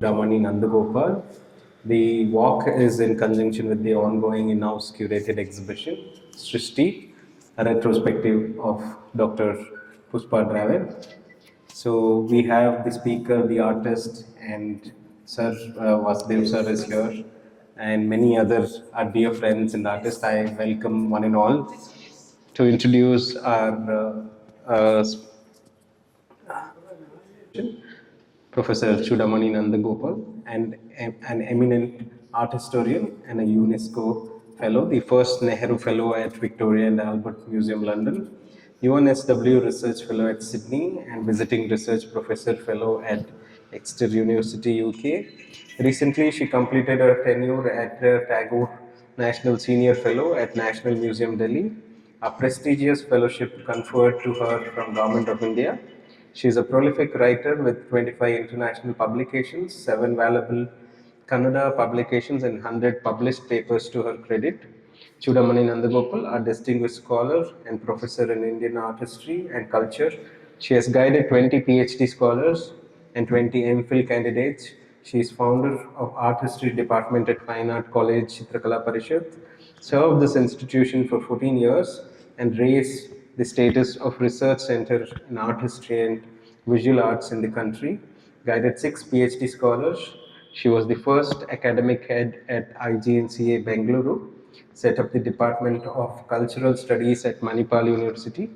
Choodamani Nandagopal. The walk is in conjunction with the ongoing in-house curated exhibition, Srishti, a retrospective of Dr. Pushpa Dravid. So we have the speaker, the artist, and Sir Vasudev Sir is here, and many other our dear friends and artists. I welcome one and all to introduce our Professor Choodamani Nandagopal, and an eminent art historian and a UNESCO Fellow, the first Nehru Fellow at Victoria and Albert Museum, London, UNSW Research Fellow at Sydney, and Visiting Research Professor Fellow at Exeter University, UK. Recently, she completed her tenure at Tagore National Senior Fellow at National Museum, Delhi, a prestigious fellowship conferred to her from Government of India. She is a prolific writer with 25 international publications, 7 valuable Kannada publications, and 100 published papers to her credit. Choodamani Nandagopal, a distinguished scholar and professor in Indian art history and culture. She has guided 20 Ph.D. scholars and 20 MPhil candidates. She is founder of Art History Department at Fine Art College Chitrakala Parishad, served this institution for 14 years, and raised the status of research center in art history and visual arts in the country. Guided 6 PhD scholars. She was the first academic head at IGNCA Bengaluru, set up the Department of Cultural Studies at Manipal University,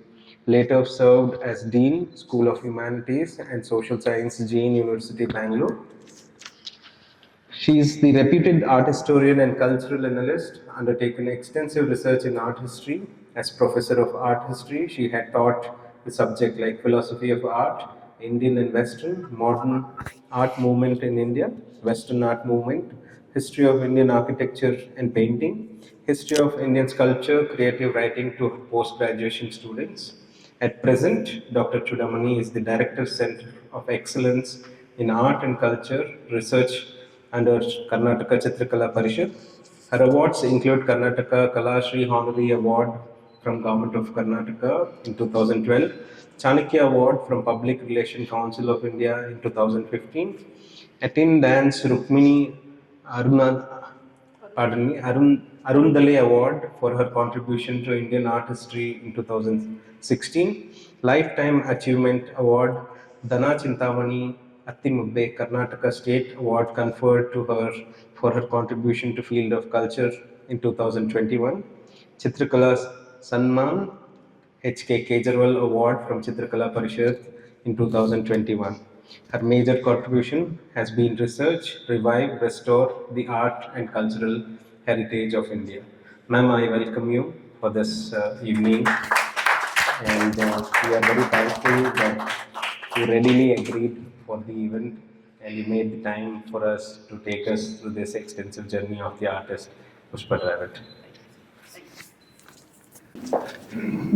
later served as Dean, School of Humanities and Social Science, Jain University, Bangalore. She is the reputed art historian and cultural analyst, undertaken extensive research in art history. As professor of art history, she had taught the subject like philosophy of art, Indian and Western, modern art movement in India, Western art movement, history of Indian architecture and painting, history of Indian sculpture, creative writing to post-graduation students. At present, Dr. Choodamani is the Director Center of Excellence in Art and Culture Research under Karnataka Chitrakala Parishad. Her awards include Karnataka Kalashri Honorary Award from Government of Karnataka in 2012, Chanakya Award from Public Relations Council of India in 2015, Atin Dance Rukmini Arundale Award for her contribution to Indian art history in 2016, Lifetime Achievement Award, Dana Chintamani Attimubbe Karnataka State Award conferred to her for her contribution to field of culture in 2021, Chitrakala Sanman H.K. Kejriwal Award from Chitrakala Parishad in 2021. Her major contribution has been research, revive, restore the art and cultural heritage of India. Ma'am, I welcome you for this evening, and we are very thankful that you readily agreed for the event and you made the time for us to take us through this extensive journey of the artist Pushpa Dravid.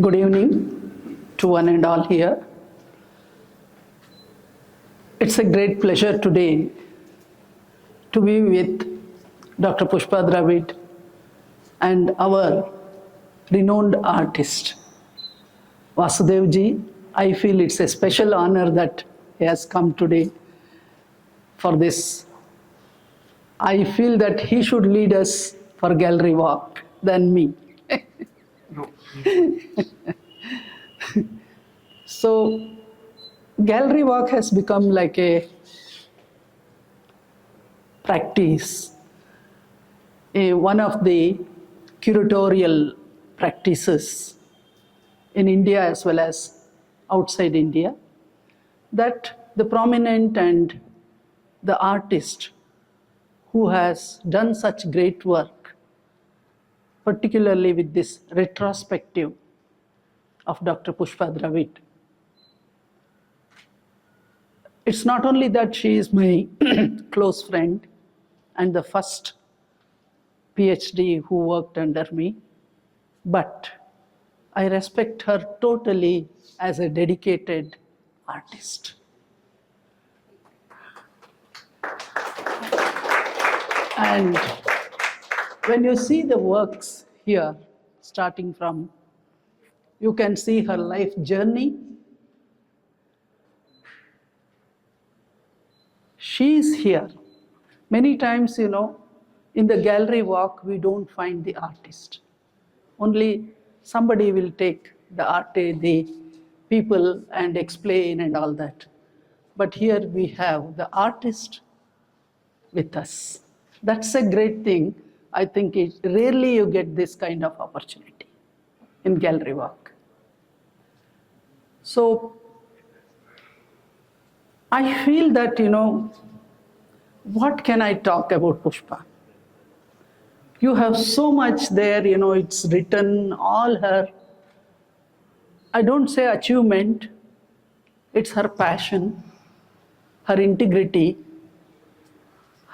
Good evening to one and all here. It's a great pleasure today to be with Dr. Pushpa Dravid and our renowned artist, Vasudev ji. I feel it's a special honor that he has come today for this. I feel that he should lead us for gallery walk than me. So, gallery walk has become like a practice, one of the curatorial practices in India as well as outside India, that the prominent and the artist who has done such great work, particularly with this retrospective of Dr. Pushpa Dravid. It's not only that she is my close friend and the first PhD who worked under me, but I respect her totally as a dedicated artist. And when you see the works here, starting from, you can see her life journey. She is here. Many times, in the gallery walk, we don't find the artist. Only somebody will take the people and explain and all that. But here we have the artist with us. That's a great thing. I think rarely you get this kind of opportunity in gallery walk. So I feel that, what can I talk about Pushpa? You have so much there, it's written, all her, I don't say achievement, it's her passion, her integrity,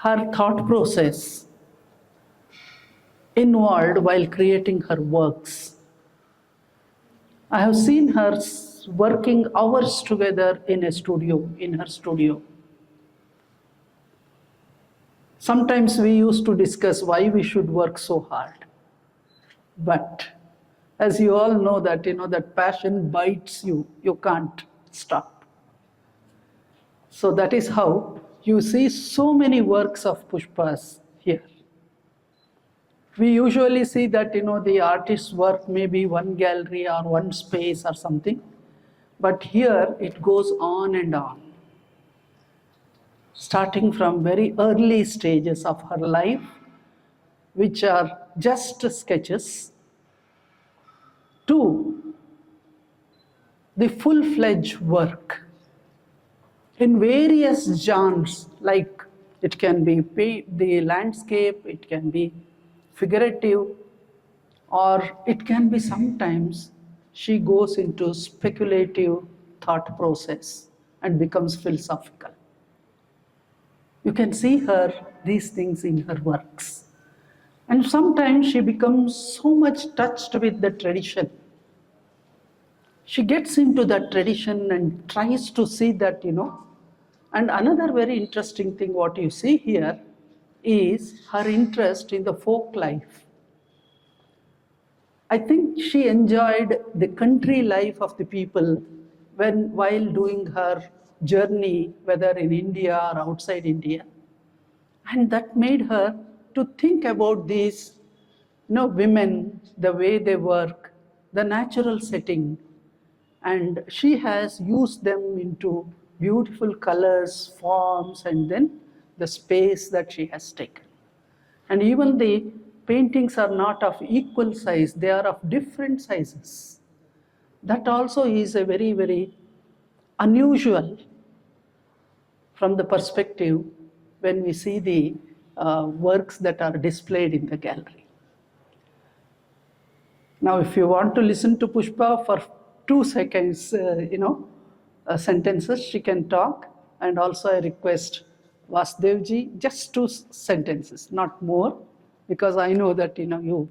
her thought process involved while creating her works. I have seen her working hours together in her studio. Sometimes we used to discuss why we should work so hard. But as you all know that, that passion bites you, you can't stop. So that is how you see so many works of Pushpa's here. We usually see that, the artist's work may be one gallery or one space or something, but here it goes on and on. Starting from very early stages of her life, which are just sketches, to the full-fledged work in various genres, like it can be the landscape, it can be figurative, or it can be sometimes she goes into speculative thought process and becomes philosophical. You can see these things in her works. And sometimes she becomes so much touched with the tradition. She gets into that tradition and tries to see that, And another very interesting thing what you see here is her interest in the folk life. I think she enjoyed the country life of the people while doing her journey, whether in India or outside India. And that made her to think about these women, the way they work, the natural setting. And she has used them into beautiful colors, forms, and then the space that she has taken. And even the paintings are not of equal size, they are of different sizes. That also is a very, very unusual from the perspective when we see the works that are displayed in the gallery. Now, if you want to listen to Pushpa for 2 seconds, sentences, she can talk. And also I request Vasudevji, just 2 sentences, not more, because I know that, you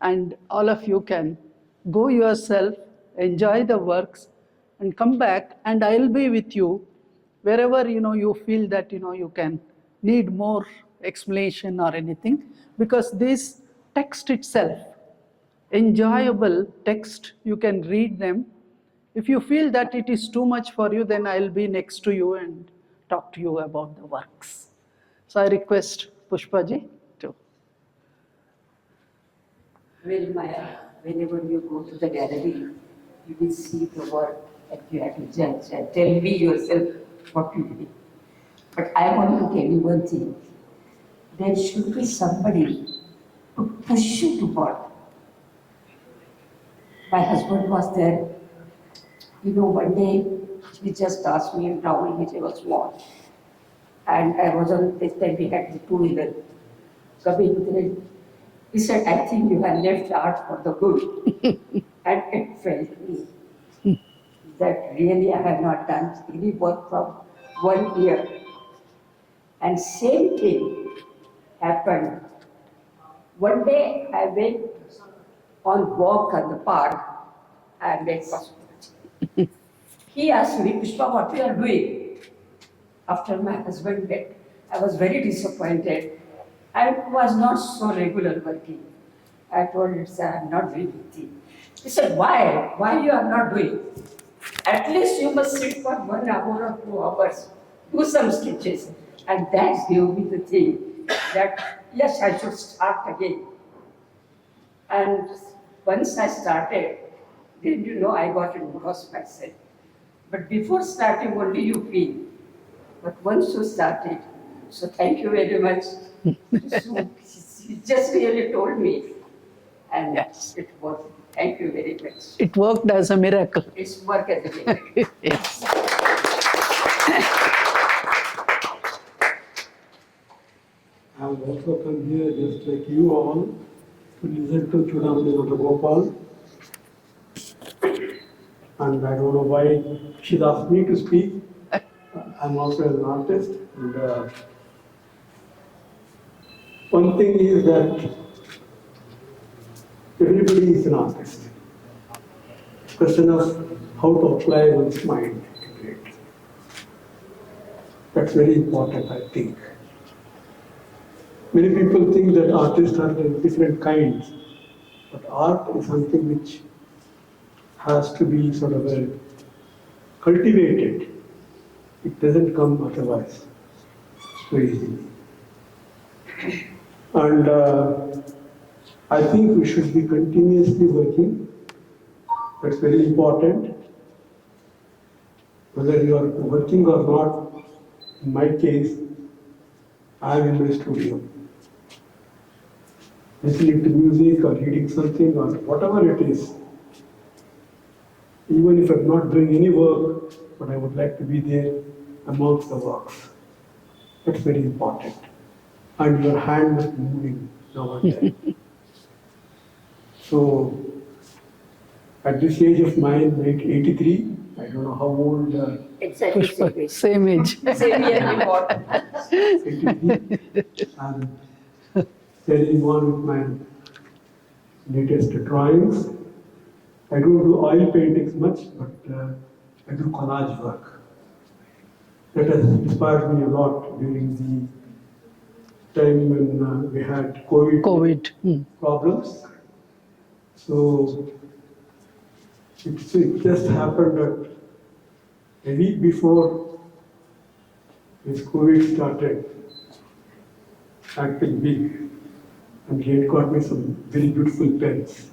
and all of you can go yourself, enjoy the works, and come back, and I'll be with you wherever, you feel that, you can need more explanation or anything, because this text itself, enjoyable text, you can read them. If you feel that it is too much for you, then I'll be next to you and talk to you about the works. So I request Pushpaji to. Well, Maya, whenever you go to the gallery, you will see the work and you have to judge and tell me yourself what you think. But I want to tell you one thing. There should be somebody to push you to work. My husband was there. One day he just asked me in town, which I was small. And I was on this time we had the two-wheeler coming with it. He said, I think you have left art for the good. And it felt me that really I have not done any work from 1 year. And same thing happened. One day I went on walk at the park and met Pushpa. He asked me, Pushpa, what you are doing? After my husband left, I was very disappointed. I was not so regular working. I told him, sir, I am not doing anything. He said, why? Why you are not doing? At least you must sit for 1 hour or 2 hours, do some sketches. And that gave me the thing that, yes, I should start again. And once I started, then I got engrossed myself. But before starting, only you feel. But once you started, so thank you very much. So, you just really told me. And Yes. it worked. Thank you very much. It worked as a miracle. It's work as a miracle. Yes. I have also come here just like you all to listen to Choodamani Nandagopal. And I don't know why she's asked me to speak. I'm also an artist. And one thing is that everybody is an artist. It's a question of how to apply one's mind to it. That's very important, I think. Many people think that artists are different kinds, but art is something which has to be sort of cultivated. It doesn't come otherwise so easily. And I think we should be continuously working. That's very important. Whether you are working or not, in my case, I am in my studio. Listening to music or reading something or whatever it is. Even if I'm not doing any work, but I would like to be there amongst the works. That's very important. And your hand must be moving now and then. So, at this age of mine, 83, I don't know how old, Exactly. Pushpa, same age. Same year we got. 83, I'm carrying on with my latest drawings. I don't do oil paintings much, but I do collage work. That has inspired me a lot during the time when we had COVID. Problems. So it just happened that a week before this COVID started acting big, and he had got me some very beautiful pens.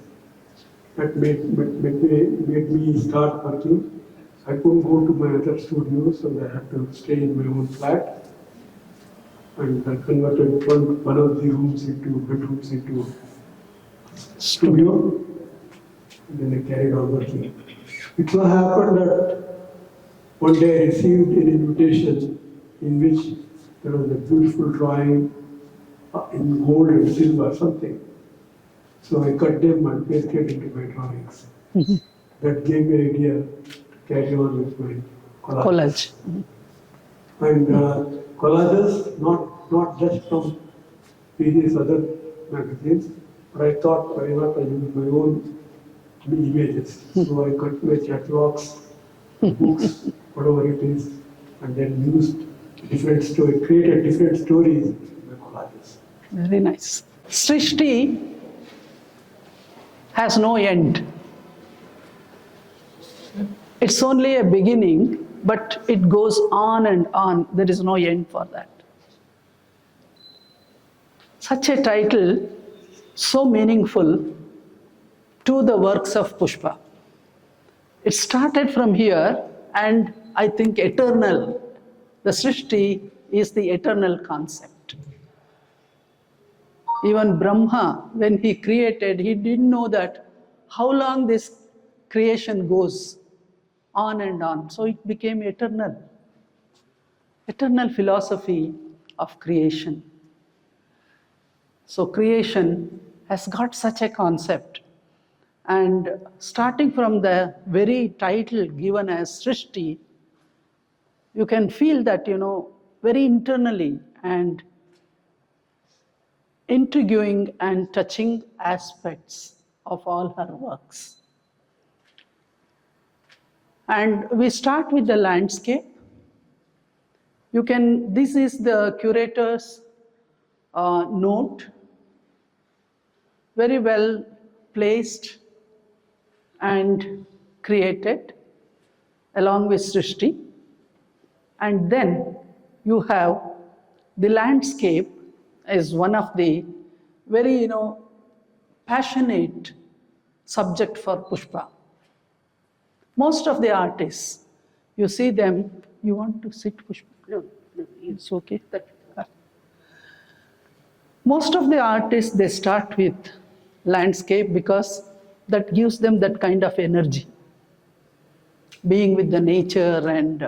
That made me start working. I couldn't go to my other studio, so I had to stay in my own flat. And I converted one of the bedrooms into studio. And then I carried on working. It so happened that one day I received an invitation in which there was a beautiful drawing in gold and silver, something. So I cut them and pasted into my drawings. That gave me an idea to carry on with my collage. And collages, not just from various other magazines, but I thought, why not I use my own images. So I cut my catalogs, books, whatever it is, and then used created different stories in my collages. Very nice. Srishti has no end. It's only a beginning, but it goes on and on. There is no end for that. Such a title, so meaningful to the works of Pushpa. It started from here, and I think eternal. The Srishti is the eternal concept. Even Brahma, when he created, he didn't know that how long this creation goes on and on. So it became eternal. Eternal philosophy of creation. So creation has got such a concept. And starting from the very title given as Srishti, you can feel that, very internally and intriguing and touching aspects of all her works. And we start with the landscape. This is the curator's note, very well placed and created along with Srishti. And then you have The landscape is one of the very, passionate subject for Pushpa. Most of the artists, you see them, you want to sit, Pushpa? No, no, It's okay. Most of the artists, they start with landscape because that gives them that kind of energy. Being with the nature and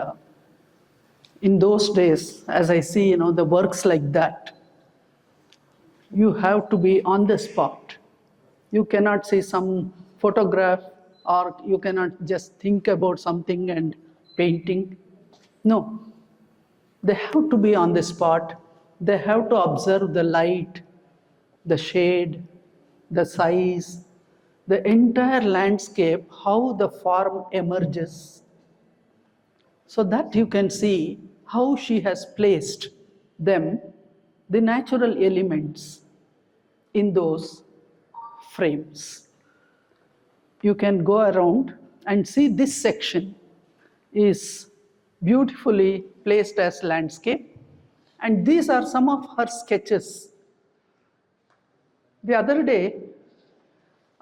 in those days, as I see, the works like that, you have to be on the spot. You cannot see some photograph or you cannot just think about something and painting. No, they have to be on the spot. They have to observe the light, the shade, the size, the entire landscape, how the form emerges. So that you can see how she has placed them, the natural elements, in those frames. You can go around and see this section is beautifully placed as landscape, and these are some of her sketches. The other day,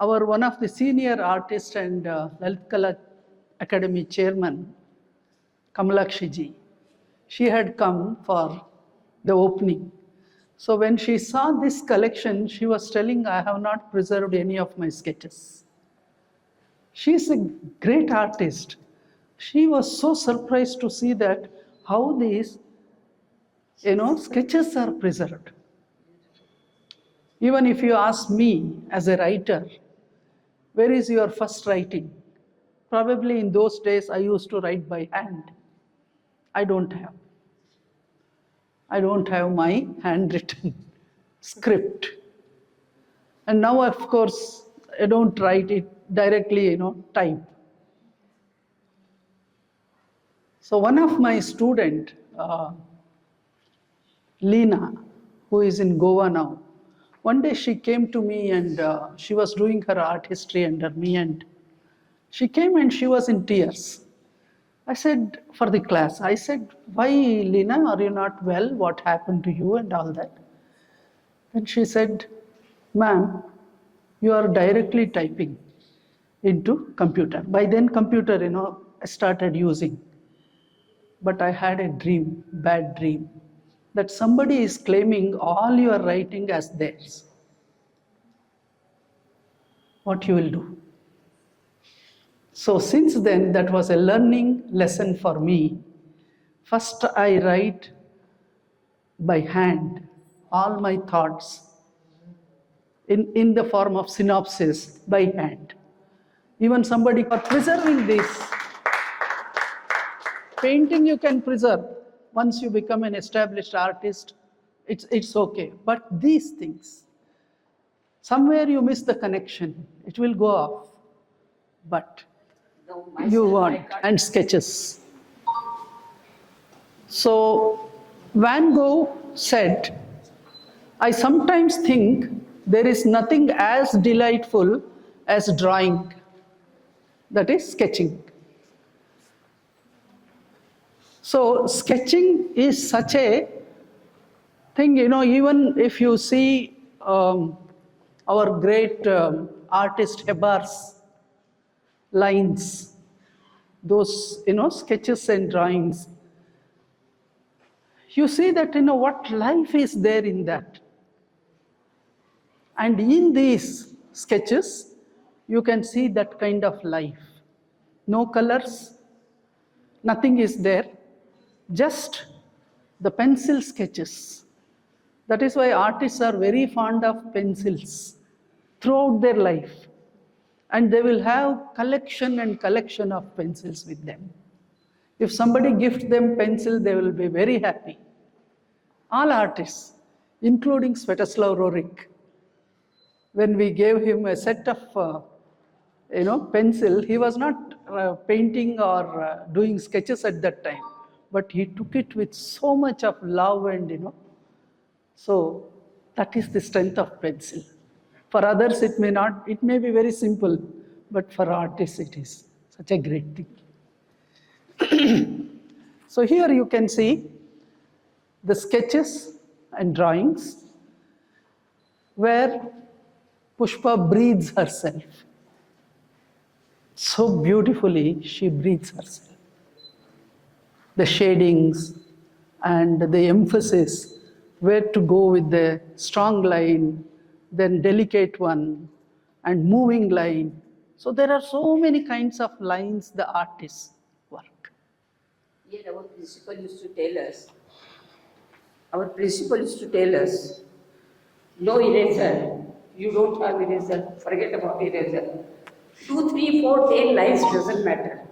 our one of the senior artists and Lalit Kala Academy chairman, Kamalakshi ji, she had come for the opening. So when she saw this collection, she was telling, I have not preserved any of my sketches. She's a great artist. She was so surprised to see that how these, sketches are preserved. Even if you ask me as a writer, where is your first writing? Probably in those days I used to write by hand. I don't have my handwritten script. And now, of course, I don't write it directly, type. So one of my student, Lena, who is in Goa now, one day she came to me and she was doing her art history under me, and she came and she was in tears. I said, for the class, I said, why, Lena, are you not well? What happened to you and all that? And she said, ma'am, you are directly typing into computer. By then computer, I started using. But I had a dream, bad dream, that somebody is claiming all your writing as theirs. What you will do? So since then, that was a learning lesson for me. First, I write by hand all my thoughts in the form of synopsis by hand. Even somebody for preserving this. Painting you can preserve. Once you become an established artist, it's okay. But these things, somewhere you miss the connection. It will go off. But no, you myself, want, I can't. and sketches. So Van Gogh said, I sometimes think there is nothing as delightful as drawing, that is sketching. So sketching is such a thing, even if you see our great artist Hebar's lines, those sketches and drawings, you see that what life is there in that. And in these sketches, you can see that kind of life. No colors, nothing is there, just the pencil sketches. That is why artists are very fond of pencils throughout their life. And they will have collection and collection of pencils with them. If somebody gifts them pencil, they will be very happy. All artists, including Sviatoslav Rorik, when we gave him a set of pencil, he was not painting or doing sketches at that time, but he took it with so much of love and so that is the strength of pencil. For others it may be very simple, but for artists it is such a great thing. So here you can see the sketches and drawings where Pushpa breathes herself. So beautifully she breathes herself. The shadings and the emphasis, where to go with the strong line, then delicate one, and moving line. So there are so many kinds of lines the artists work. Here our principal used to tell us, no eraser, you don't have eraser, forget about eraser. 2, 3, 4, 10 lines doesn't matter,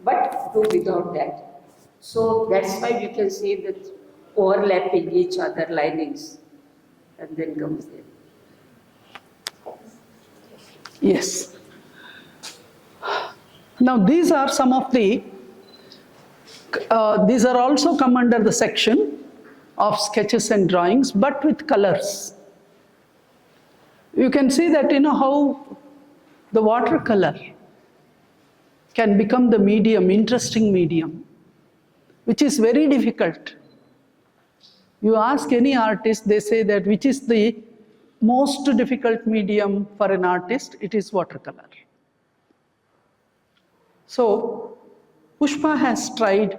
but do without that. So that's why you can see that overlapping each other linings, and then comes there. Yes. Now these are some of the, these are also come under the section of sketches and drawings, but with colors. You can see that, how the watercolor can become the medium, interesting medium, which is very difficult. You ask any artist, they say that which is the most difficult medium for an artist, it is watercolor. So, Pushpa has tried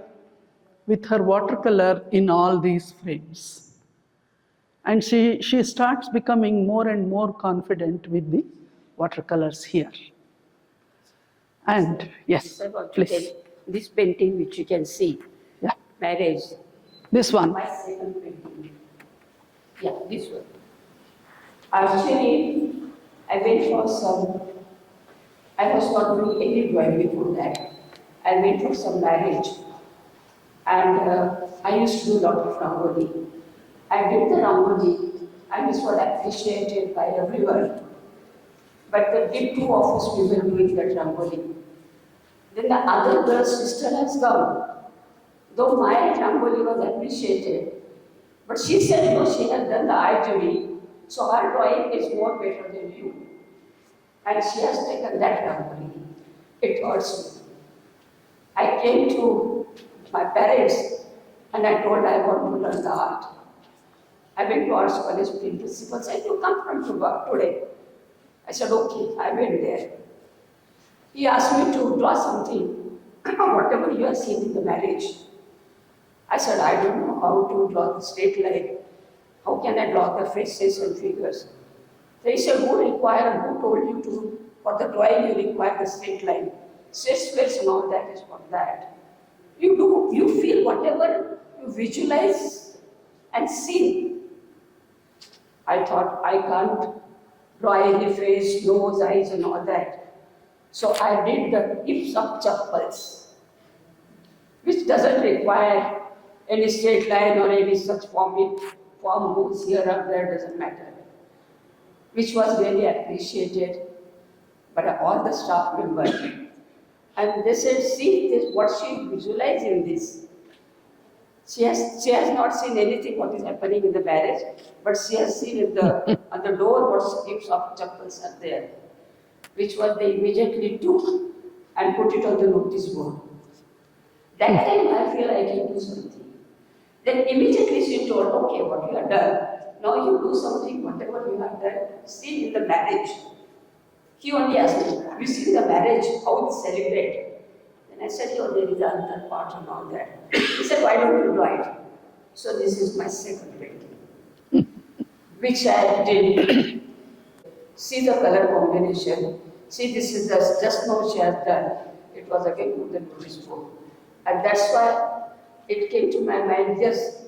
with her watercolor in all these frames. And she starts becoming more and more confident with the watercolors here. And yes, I want to please. tell this painting which you can see, Yeah, marriage, this one. my second painting. Yeah, this one. Actually, I went for some, I was not doing any drawing before that. I went for some marriage, and I used to do a lot of rangoli. I did the rangoli, and this was appreciated by everyone. But there did 2 of us people doing that rangoli. Then the other girl's sister has come. Though my rangoli was appreciated, but she said, no, she has done the eye, so her drawing is more better than you. And she has taken that rangoli. It hurts me. I came to my parents and I told I want to learn the art. I went to arts college, principal said, you come from today. I said, okay, I went there. He asked me to draw something, whatever you have seen in the marriage. I said, I don't know how to draw the straight line. How can I draw the faces and figures? So he said, who told you to, for the drawing you require the straight line. Straight squares and all that is for that. You feel whatever you visualize and see. I thought, I can't draw any face, nose, eyes and all that. So I did the hips of chappals, which doesn't require any straight line or any such form moves here or there, doesn't matter. Which was really appreciated by all the staff members. And they said, see this, what she visualized in this. She has not seen anything what is happening in the marriage, but she has seen in the, on the door what hips of chappals are there. Which was they immediately took and put it on the notice board. That time I feel I can do something. Then immediately she told, okay, what you have done, now you do something, whatever you have done, see in the marriage. He only asked me, you see the marriage, how it's celebrated. Then I said, oh, there is another part and all that. He said, why don't you draw it? So this is my second painting, which I did. See the color combination. See, this is just now she has done. It was again put the notice board. And that's why it came to my mind, yes,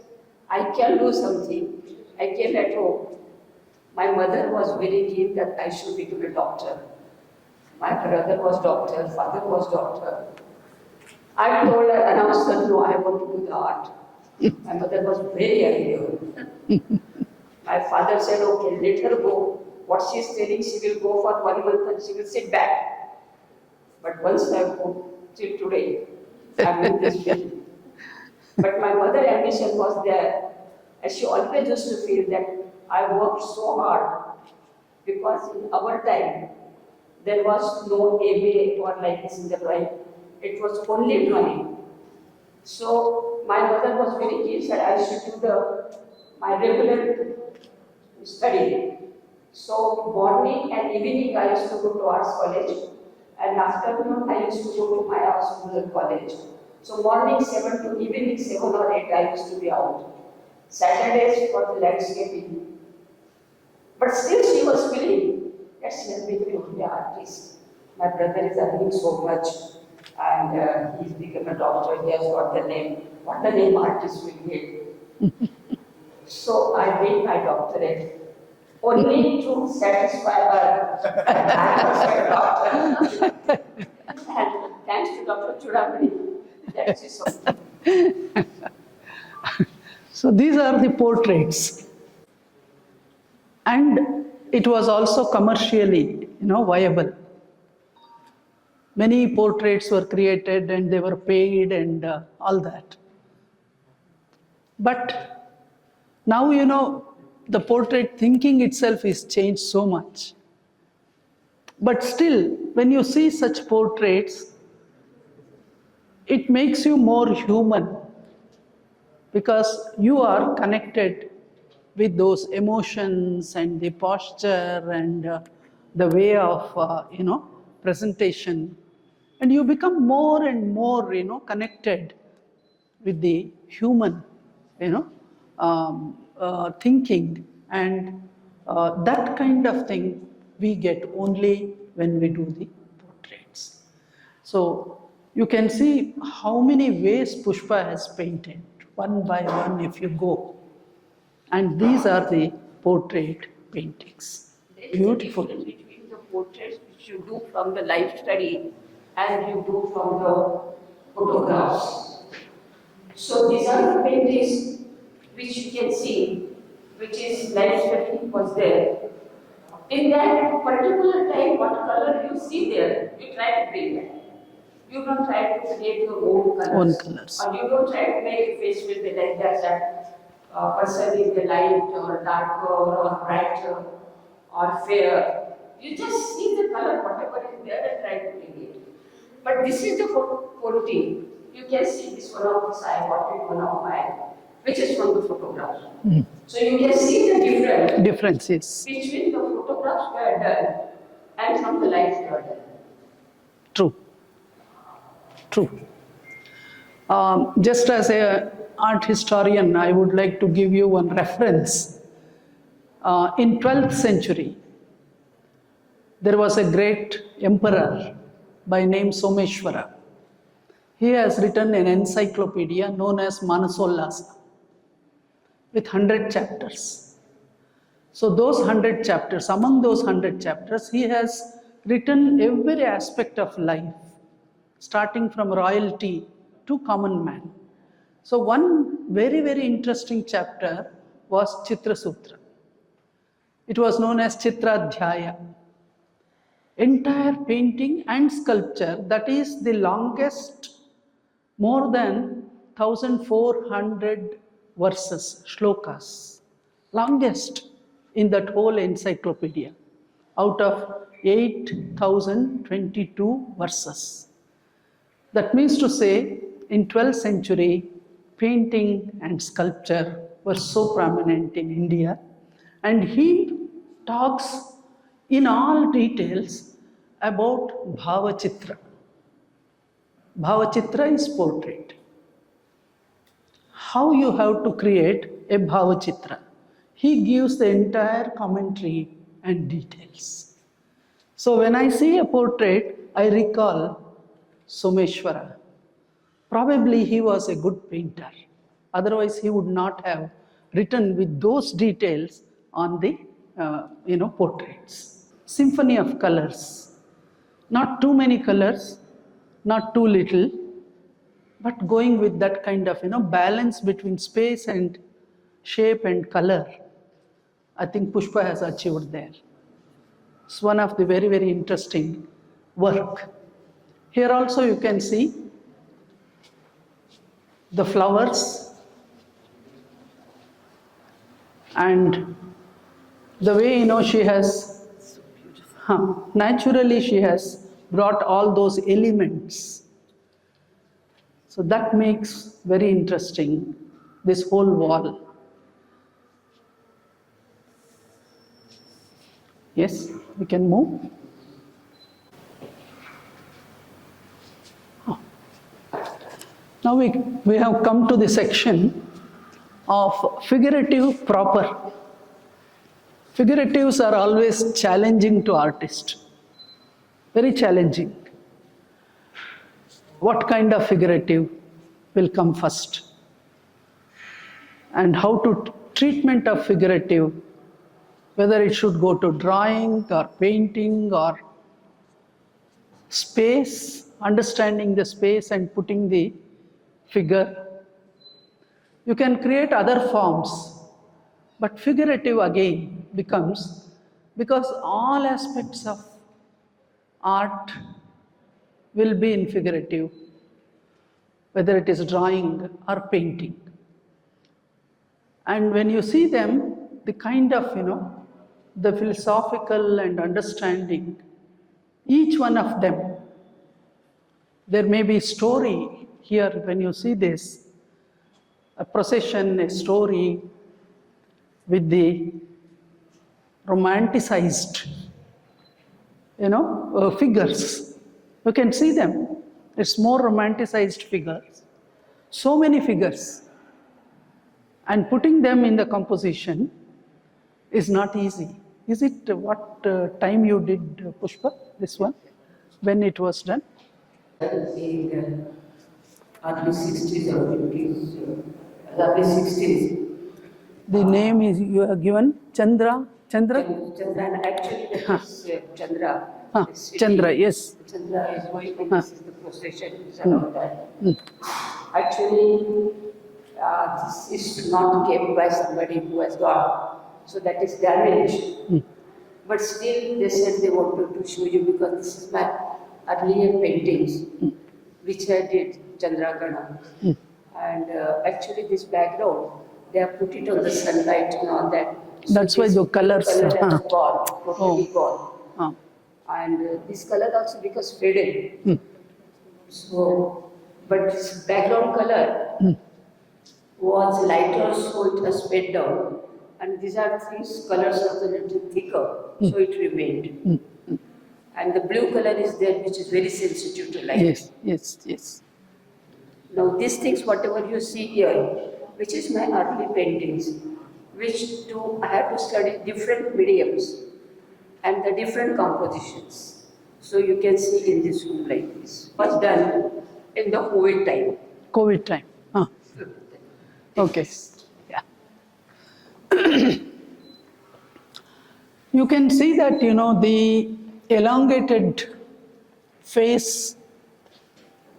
I can do something. I came at home. My mother was very keen that I should become a doctor. My brother was doctor, father was doctor. I told her, announced her, no, I want to do the art. My mother was very angry. My father said, okay, let her go. What she is telling, she will go for 1 month and she will sit back. But once I go till today, I'm in this field. But my mother's ambition was there. And she always used to feel that I worked so hard because in our time, there was no ABA or like this in the drawing. It was only drawing. So my mother was very keen, said I should do my regular study. So morning and evening I used to go to arts college, and afternoon I used to go to my art school and college. So morning 7 to evening 7 or 8 I used to be out. Saturdays for the landscaping. But still she was feeling that she has become an artist. My brother is earning so much, and he's become a doctor, he has got the name. What the name artist will get? So I did my doctorate only to satisfy her. I was a doctor. And thanks to Dr. Choodamani, that is so. So these are the portraits. And it was also commercially, viable. Many portraits were created and they were paid and all that. But now, the portrait thinking itself is changed so much. But still, when you see such portraits, it makes you more human because you are connected with those emotions and the posture and the way of, presentation. And you become more and more, connected with the human, thinking, and that kind of thing we get only when we do the portraits. So you can see how many ways Pushpa has painted, one by one if you go. And these are the portrait paintings. Beautiful. There is a difference between the portraits which you do from the life study and you do from the photographs. So these are the paintings which you can see, which is life study was there. In that particular time, what color you see there, you try to bring that. You don't try to create your own colors. Or you don't try to make a face will be like that person is the light or darker or brighter or fair. You just see the color, whatever is there, and try to bring it. But this is the quality. You can see this one of this I got it, one of mine, which is from the photograph. So you can see the differences between the photographs were done and from the life were done. True. Just as an art historian, I would like to give you one reference. In 12th century, there was a great emperor by name Someshwara. He has written an encyclopedia known as Manasollasa with 100 chapters. So those 100 chapters, among those 100 chapters, he has written every aspect of life, starting from royalty to common man. So one very, very interesting chapter was Chitra Sutra. It was known as Chitradhyaya. Entire painting and sculpture, that is the longest, more than 1400 verses, shlokas, longest in that whole encyclopedia, out of 8022 verses. That means to say, in 12th century, painting and sculpture were so prominent in India, and he talks in all details about Bhavachitra. Bhavachitra is portrait. How you have to create a Bhavachitra. He gives the entire commentary and details. So when I see a portrait, I recall Someshwara. Probably he was a good painter. Otherwise, he would not have written with those details on the portraits. Symphony of colors. Not too many colors, not too little, but going with that kind of balance between space and shape and color. I think Pushpa has achieved there. It's one of the very, very interesting work. Here also you can see the flowers and the way she has naturally she has brought all those elements. So that makes very interesting this whole wall. Yes, we can move. Now we have come to the section of figurative proper. Figuratives are always challenging to artists, very challenging. What kind of figurative will come first? And how to treatment of figurative, whether it should go to drawing or painting or space, understanding the space and putting the figure. You can create other forms, but figurative again becomes, because all aspects of art will be in figurative, whether it is drawing or painting. And when you see them, the kind of, the philosophical and understanding, each one of them, there may be story here when you see this, a procession, a story with the romanticized, figures. You can see them. It's more romanticized figures. So many figures. And putting them in the composition is not easy. Is it what time you did, Pushpa, this one, when it was done? In early 60s or 50s, early 60s. The name is you have given Chandra. Chandra, actually that is Chandra. Chandra, yes. Chandra is going, and this is the procession and all that. Actually, this is not kept by somebody who has gone, so that is damaged. But still, they said they wanted to show you because this is my earlier paintings, which I did, Chandra Gana. And actually, this background, they have put it on the sunlight and all that. So that's why the colors color has gone, totally gone. And this color also becomes faded. So, but this background color was lighter, so it has faded down. And these colors are a little thicker, so it remained. And the blue color is there, which is very sensitive to light. Yes. Now these things, whatever you see here, which is my early paintings, which I have to study different mediums and the different compositions. So you can see in this room like this. It was done in the COVID time. COVID time. Okay. Yeah. You can see that, the elongated face,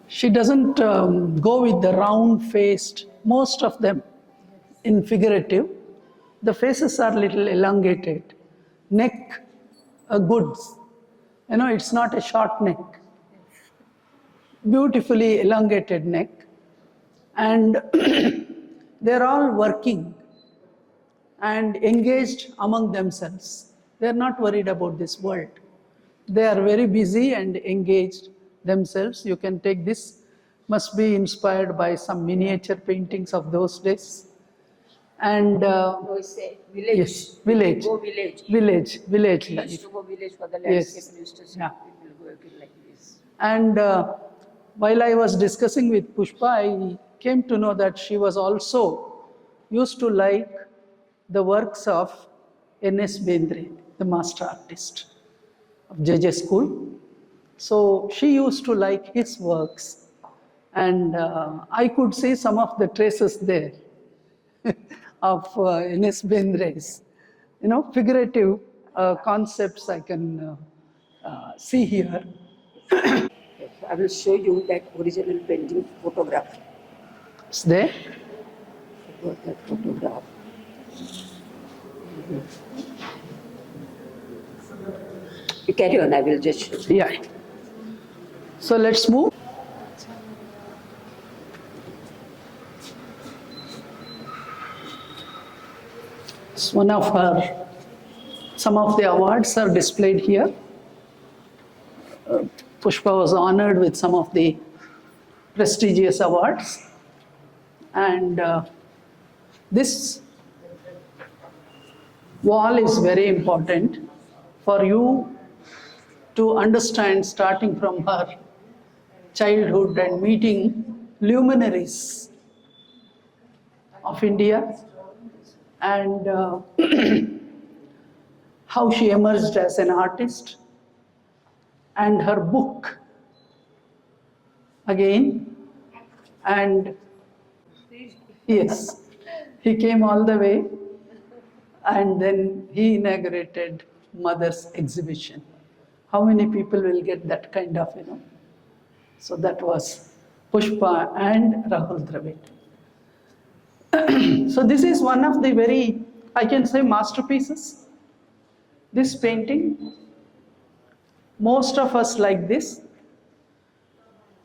she doesn't go with the round-faced, most of them in figurative. The faces are little elongated. Neck, goods. It's not a short neck. Beautifully elongated neck. And they're all working and engaged among themselves. They're not worried about this world. They are very busy and engaged themselves. You can take this, must be inspired by some miniature paintings of those days. And No, it's a village. yes, village. Go village. Village We life. used to go village for the Yes. landscape. We used to see Yeah. people working like this. And while I was discussing with Pushpa, I came to know that she was also used to like the works of N.S. Bendre, the master artist of JJ School. So she used to like his works. And I could see some of the traces there of N.S. Bendre's, figurative concepts I can see here. I will show you that original painting photograph. It's there. I got that photograph. You carry on, I will just show you. Yeah. So let's move. It's one of her, some of the awards are displayed here. Pushpa was honored with some of the prestigious awards. And this wall is very important for you to understand, starting from her childhood and meeting luminaries of India, and how she emerged as an artist, and her book again. And yes, he came all the way, and then he inaugurated Mother's exhibition. How many people will get that kind of, So that was Pushpa and Rahul Dravid. So this is one of the very, I can say, masterpieces. This painting, most of us like this,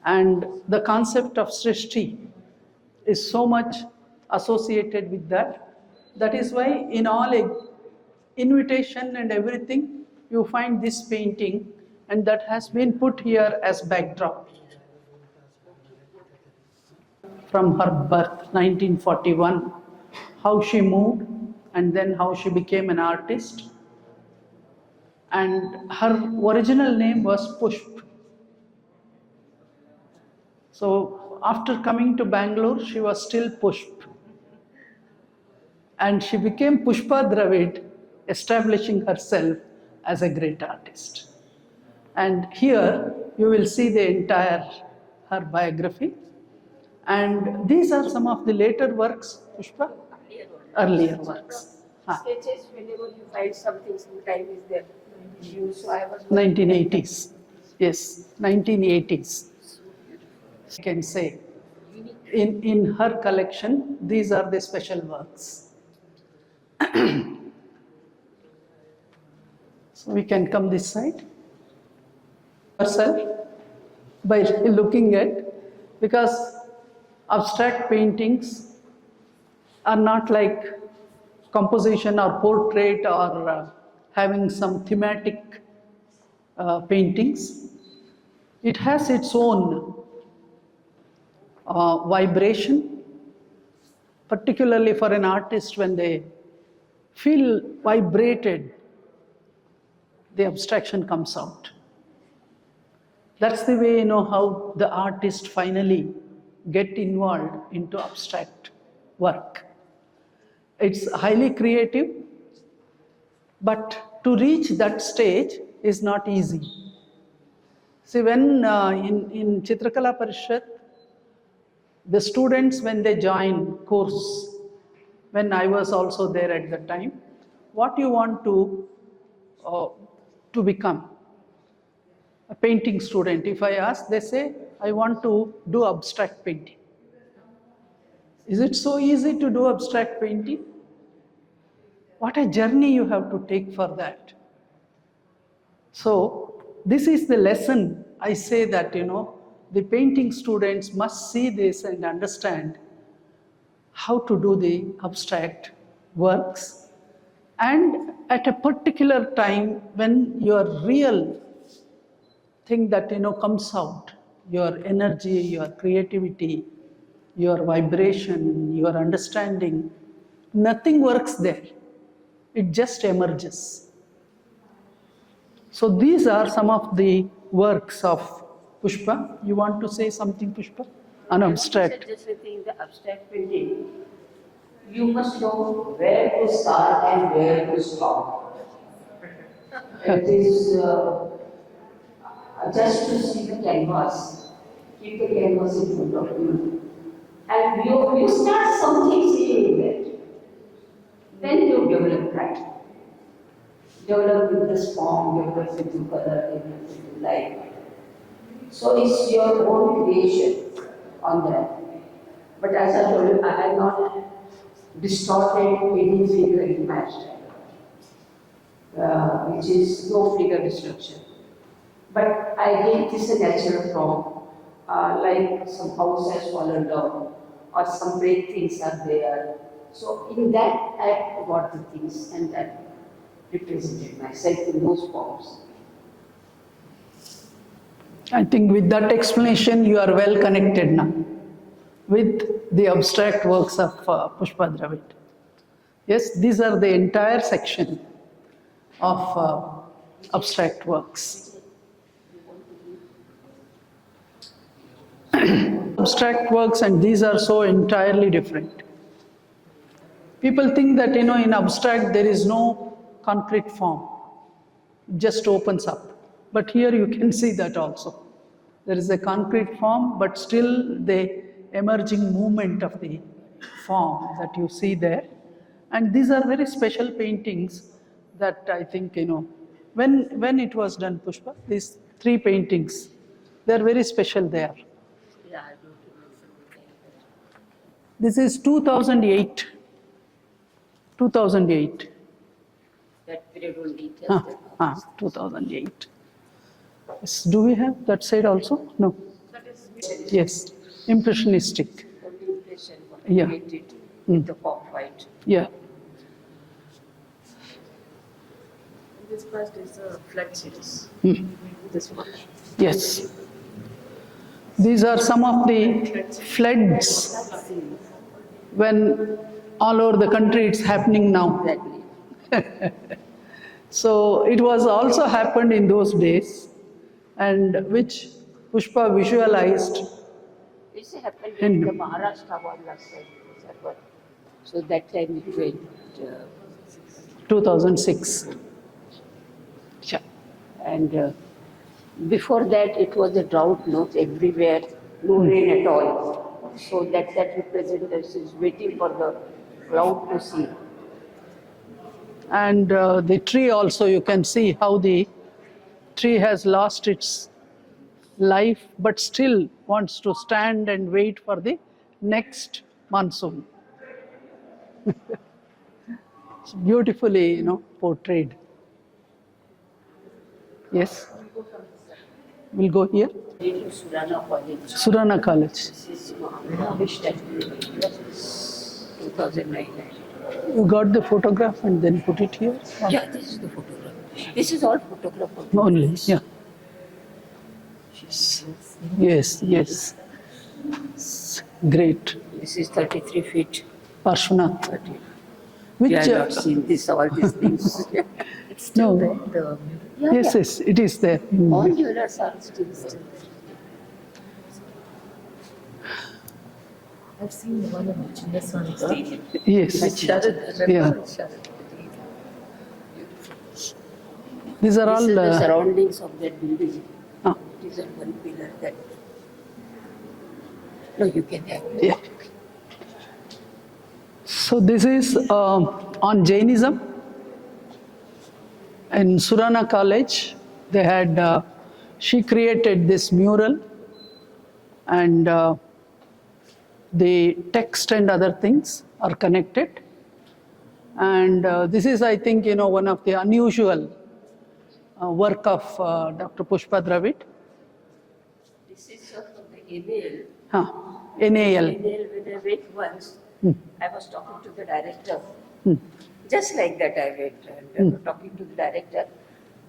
and the concept of Srishti is so much associated with that. That is why in all invitation and everything, you find this painting, and that has been put here as backdrop. From her birth, 1941, how she moved, and then how she became an artist. And her original name was Pushpa. So after coming to Bangalore, she was still Pushpa. And she became Pushpa Dravid, establishing herself as a great artist. And here you will see the entire her biography. And these are some of the later works, Pushpa? Earlier works. Sketches, whenever you find something, sometime is there. So I was 1980s. Yes, 1980s. I can say. In her collection, these are the special works. So we can come this side. Herself, by looking at, because abstract paintings are not like composition or portrait or having some thematic paintings. It has its own vibration, particularly for an artist when they feel vibrated, the abstraction comes out. That's the way, how the artist finally get involved into abstract work. It's highly creative, but to reach that stage is not easy. See, when in Chitrakala Parishad, the students, when they join course, when I was also there at the time, what you want to become? A painting student, if I ask, they say, I want to do abstract painting. Is it so easy to do abstract painting? What a journey you have to take for that. So this is the lesson. I say that, the painting students must see this and understand how to do the abstract works. And at a particular time when your real thing that, comes out, your energy, your creativity, your vibration, your understanding, nothing works there. It just emerges. So these are some of the works of Pushpa. You want to say something, Pushpa? An abstract. Just in the abstract painting, you must know where to start and where to stop. It is just to see the canvas, keep the canvas in front of you, and you start something seeing that. Then you develop right. Develop with this form, develop with the color, develop with the light. So it's your own creation on that. But as I told you, I am not distorted any figure in abstract, which is no figure destruction. But I think this is a natural form, like some house has fallen down, or some great things are there. So in that I got the things, and that represented myself in those forms. I think with that explanation, you are well connected now with the abstract works of Pushpa Dravid. Yes, these are the entire section of abstract works. Abstract works, and these are so entirely different. People think that, in abstract there is no concrete form, it just opens up. But here you can see that also. There is a concrete form, but still the emerging movement of the form that you see there. And these are very special paintings that I think, when it was done, Pushpa, these 3 paintings, they are very special there. Yeah, I don't remember. This is 2008. 2008. That period only. Just 2008. Yes. Do we have that side also? No. Yes. Impressionistic. only impression what Yeah. created with the pop white. Yeah. This first is a flood series. This one. Yes. These are some of the floods when all over the country it's happening now. Exactly. So it was also happened in those days, and which Pushpa visualized. It's happened in the Maharashtra one last time. It happened. So that time it went. 2006. Yeah. And before that, it was a drought, no, everywhere, no rain at all. So that represents is waiting for the cloud to see. And the tree also, you can see how the tree has lost its life, but still wants to stand and wait for the next monsoon. It's beautifully, portrayed. Yes. We'll go here. In Surana College. Surana College. This is Mahavishta, 2009. You got the photograph and then put it here? Yeah, this is the photograph. This is all photograph of Only, yeah. Yes, yes. Great. This is 33 feet. Parshvanath. 30. Which, We have not seen this, all these things. It's still No. there. Yeah, yes, yeah. yes, it is there. All murals are still. I've seen the one in this one. Yes. Sharad, Yeah. remember Sharad? These are This is the all. surroundings of that building. Ah. It is on one pillar that. No, you can have. Yeah. So this is on Jainism. In Surana College, they had, she created this mural, and the text and other things are connected. And this is, I think, one of the unusual work of Dr. Pushpa Dravid. This is from the email. NAL. Email when I went once, I was talking to the director. Just like that I went and talking to the director.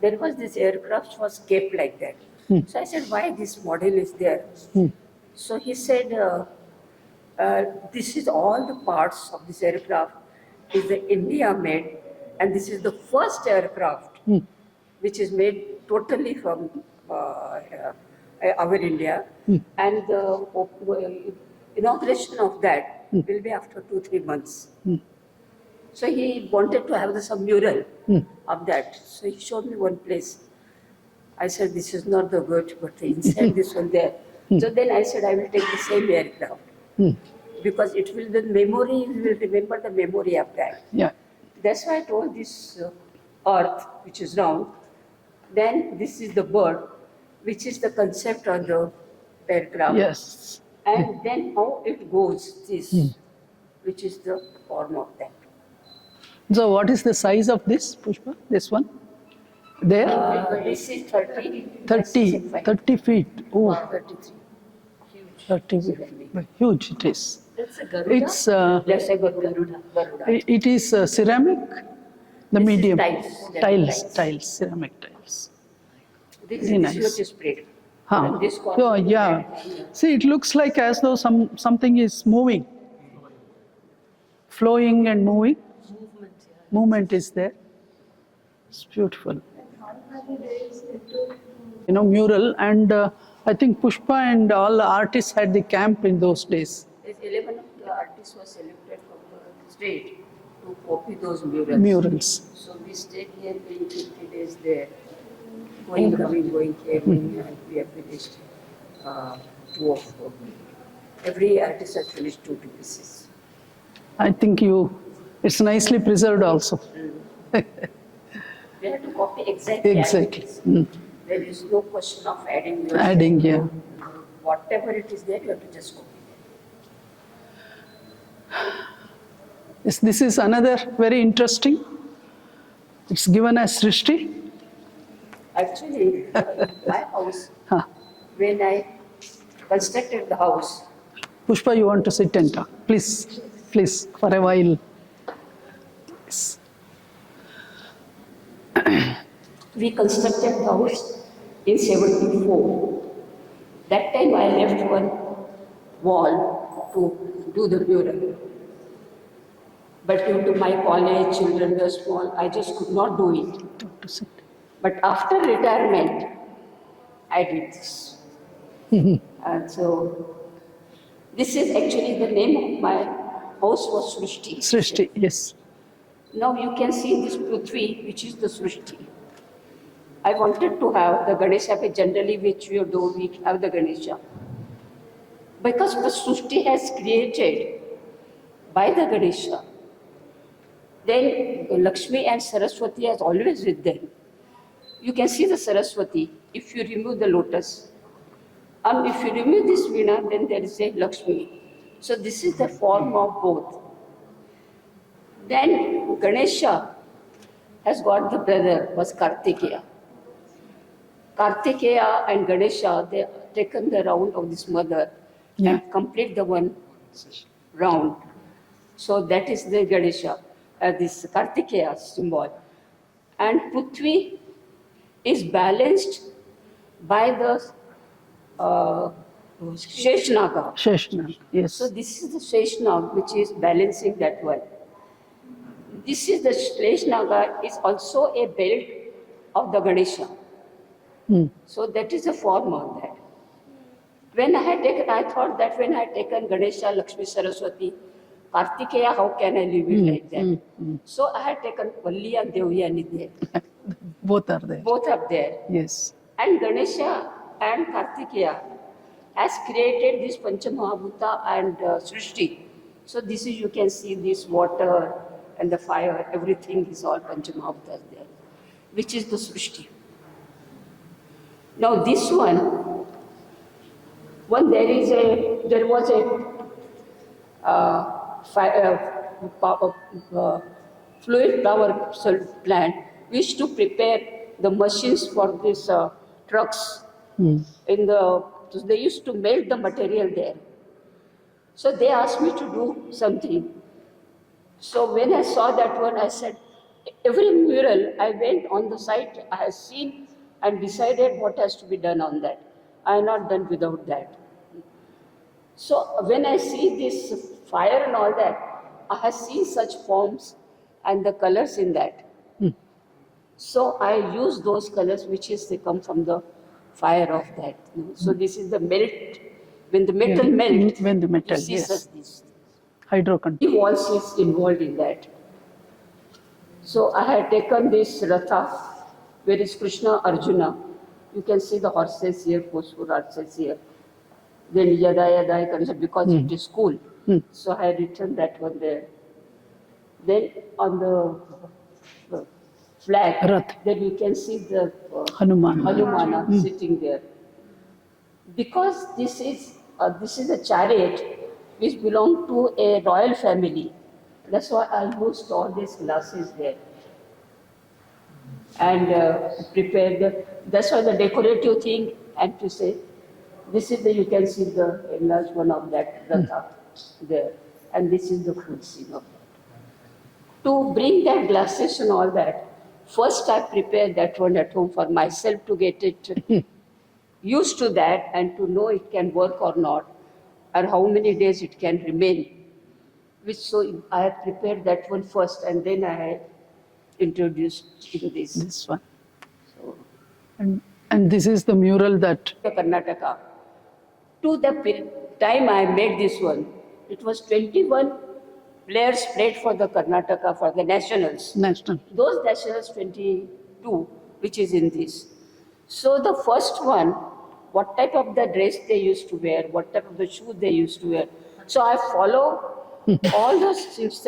There was this aircraft was kept like that. So I said, why this model is there? So he said, this is all the parts of this aircraft is the India made, and this is the first aircraft which is made totally from our India, and the inauguration of that will be after 2-3 months. So he wanted to have some mural of that. So he showed me one place. I said, this is not the word, but inside this one there. So then I said, I will take the same aircraft. Because it will, the memory, you will remember the memory of that. Yeah. That's why I told this earth, which is round, then this is the bird, which is the concept of the aircraft. Yes. And then how it goes, this, which is the form of that. So what is the size of this, Pushpa? This one? There? This is 30. 30 feet. Oh, 33. 30 feet. Huge it is. That's a Garuda. It's, That's a Garuda. it is ceramic, the This is medium. tiles. Tiles, ceramic tiles. This Very is nice. what is sprayed. Huh. And this corner Oh, is yeah. that. See, it looks like as though something is moving. Flowing and moving. Movement, yeah. Movement is there. It's beautiful. mural, and I think Pushpa and all the artists had the camp in those days. 11 of the artists were selected from the state to copy those murals. Murals. So we stayed here doing 50 days there, going, coming, going here, going here, and we have finished 2 of 4. Every artist has finished 2 pieces. I think it's nicely preserved also. We have to copy exactly. Exactly. As it is. There is no question of adding. Adding, yeah. Whatever it is there, you have to just copy. Yes, this is another very interesting. It's given as Srishti. Actually, in my house, Huh. when I constructed the house, Pushpa, you want to sit and talk? Please, please, for a while. Yes. we constructed the house in 74. That time I left one wall to do the mural. But due to my college, children were small, I just could not do it. But after retirement, I did this. And so, this is actually the name of my house was Srishti. Srishti, yes. Now you can see this Prithvi, which is the Srishti. I wanted to have the Ganesha, but generally which we do, we have the Ganesha. Because the Srishti has created by the Ganesha, then Lakshmi and Saraswati is always with them. You can see the Saraswati if you remove the lotus. And if you remove this Veena, then there is a Lakshmi. So this is the form of both. Then Ganesha has got the brother, was Kartikeya. Kartikeya and Ganesha, they have taken the round of this mother and complete the one round. So that is the Ganesha, this Kartikeya symbol. And Prithvi is balanced by the Sheshnaga. Sheshnaga, yes. So this is the Sheshnag which is balancing that one. This is the Sheshnaga is also a belt of the Ganesha. So that is the form of that. When I had taken, I thought that when I had taken Ganesha, Lakshmi, Saraswati, Kartikeya, how can I leave it like that? So I had taken Valli and Devyani there. Both are there. Both are there. Yes. And Ganesha and Kartikeya has created this Panchamahabhuta and Srishti. So this is, you can see this water and the fire, everything is all Panchamahabhutas there, which is the Srishti. Now this one there was a fluid power plant which to prepare the machines for these trucks. So they used to melt the material there. So they asked me to do something. So when I saw that one, I said, every mural I went on the site, I have seen and decided what has to be done on that. I am not done without that. So when I see this fire and all that, I have seen such forms and the colors in that. So I use those colors which is they come from the fire of that. So this is the melt. When the metal melts, when the metal, you see yes. such this. Hydroconductor. He walls is involved in that. So I had taken this Ratha, where is Krishna Arjuna. You can see the horses here, Phosphor horses here. Then Yada Yada, because it is cool. So I had written that one there. Then on the flag, Rath. then you can see the Hanumana. sitting there. Because this is a chariot which belonged to a royal family. That's why I used all these glasses there. And prepared that's why the decorative thing, and to say, this is you can see the enlarged one of that Ratha there. And this is the full scene of that. To bring that glasses and all that, first I prepared that one at home for myself to get it used to that and to know it can work or not, or how many days it can remain. So I had prepared that one first and then I had introduced in this. This one. So And this is the mural that The Karnataka. To the time I made this one, it was 21 players played for the Karnataka for the nationals. national. Those nationals 22, which is in this. So the first one, what type of the dress they used to wear, what type of the shoe they used to wear. So I follow all those things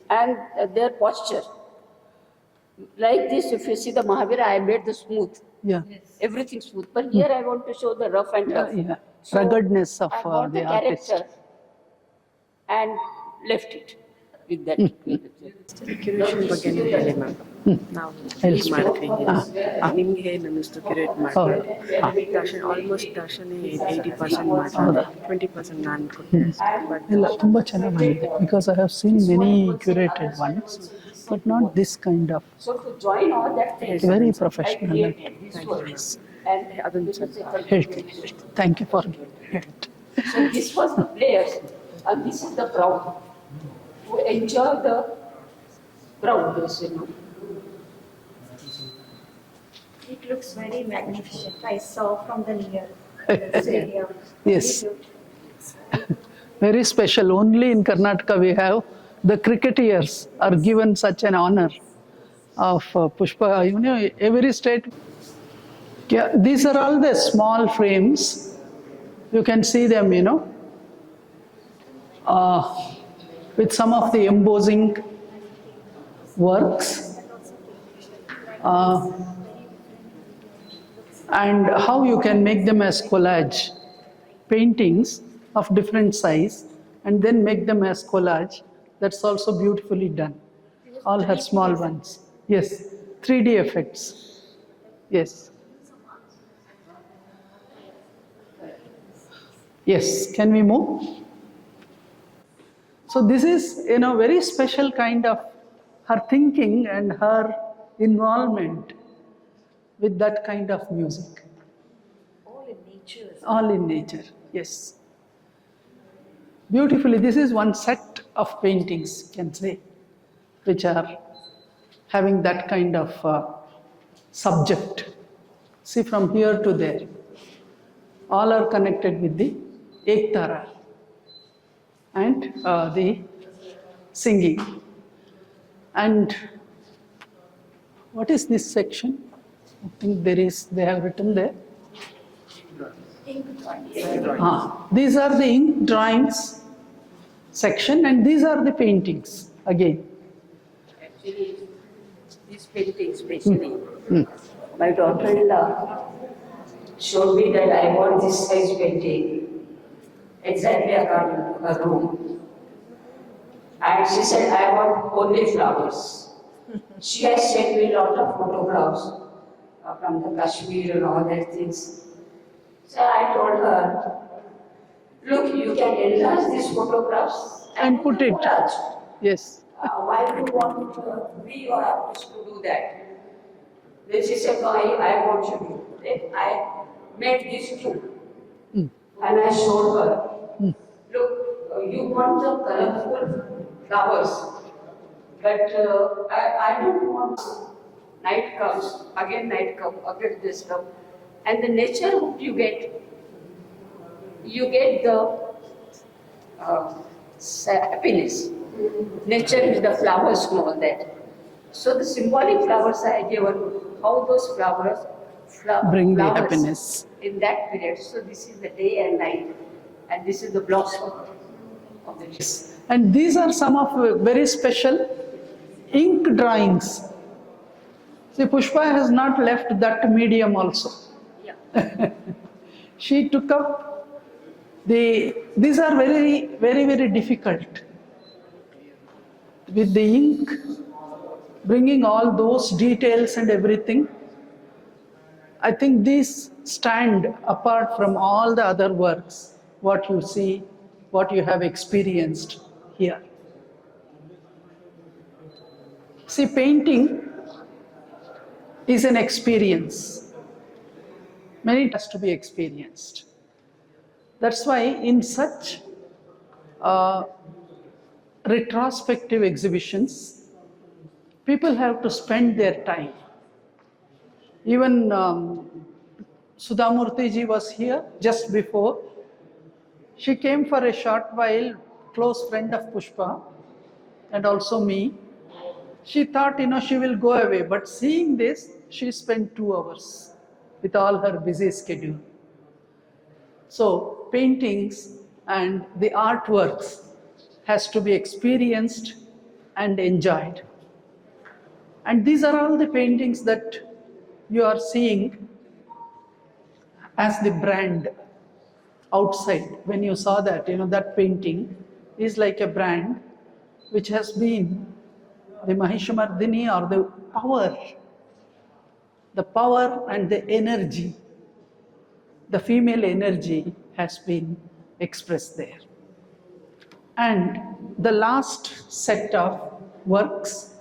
and their posture. Like this, if you see the Mahavira, I made the smooth. Yeah. Everything smooth. But here I want to show the rough and tough. Yeah. So Ruggedness of I bought the the artist. character and left it with that. Curation ಬಗ್ಗೆ ಹೇಳಿ ma'am ನಾವು ಮಾಡ್ತೀವಿ ನಿಮಗೆ ನನ್ನಷ್ಟು curate ಮಾಡ್ತೀವಿ Darshan almost Darshan 80% ಮಾಡ್ತಾರೆ 20% ನಾನು ಕೊಟ್ಟೆ but ಇಲ್ಲ ತುಂಬ ಚೆನ್ನಾಗಿ ಬಂದಿದೆ because I have seen many curated ones but not this kind of So to join all that things, very professional I created this one. And ಅದೊಂದು ಸ್ವಲ್ಪ ಹೇಳ್ತೀನಿ thank you for it so this was the players, and this is the crowd who enjoy the crowd, you know. It looks very magnificent. I saw from the near area. Yes. Very special. Only in Karnataka we have the cricketers are given such an honor of Pushpa. You know, every state. Yeah, these are all the small frames. You can see them, you know, with some of the embossing works. And how you can make them as collage paintings of different size and then make them as collage. That's also beautifully done. All her small ones. Yes, 3D effects. Yes. Yes, can we move? So this is, you know, very special kind of her thinking and her involvement with that kind of music. All in nature. All in nature, yes. Beautifully, this is one set of paintings, you can say, which are having that kind of subject. See, from here to there, all are connected with the Ektara and the singing. And what is this section? I think they have written there. These are the ink drawings section, and these are the paintings again. Actually, these paintings, especially, my daughter-in-law showed me that I want this size painting exactly according to her room. And she said, I want only flowers. She has sent me a lot of photographs from the Kashmir and all that things. So I told her, look, you can enlarge these photographs And put it. collage. Yes. Why do you want me or artist to do that? Then she said, no, I want you to. Then I made these two. And I showed her, look, you want the colorful flowers, but I don't want night comes, again this come. And the nature you get the happiness. Nature is the flowers and all that. So the symbolic flowers I gave her, how those flowers Bring the flowers happiness. in that period. So this is the day and night, and this is the blossom of the day. And these are some of very special ink drawings. See, Pushpa has not left that medium also. Yeah. She took up these are very, very, very difficult. With the ink, bringing all those details and everything, I think these stand apart from all the other works, what you see, what you have experienced here. See, painting is an experience. Many has to be experienced. That's why in such retrospective exhibitions, people have to spend their time Even Sudhamurti ji was here just before. She came for a short while, close friend of Pushpa and also me. She thought, she will go away, but seeing this, she spent 2 hours with all her busy schedule. So paintings and the artworks has to be experienced and enjoyed. And these are all the paintings that you are seeing as the brand outside. When you saw that, that painting is like a brand which has been the Mahishamardini, or the power and the energy, the female energy has been expressed there. And the last set of works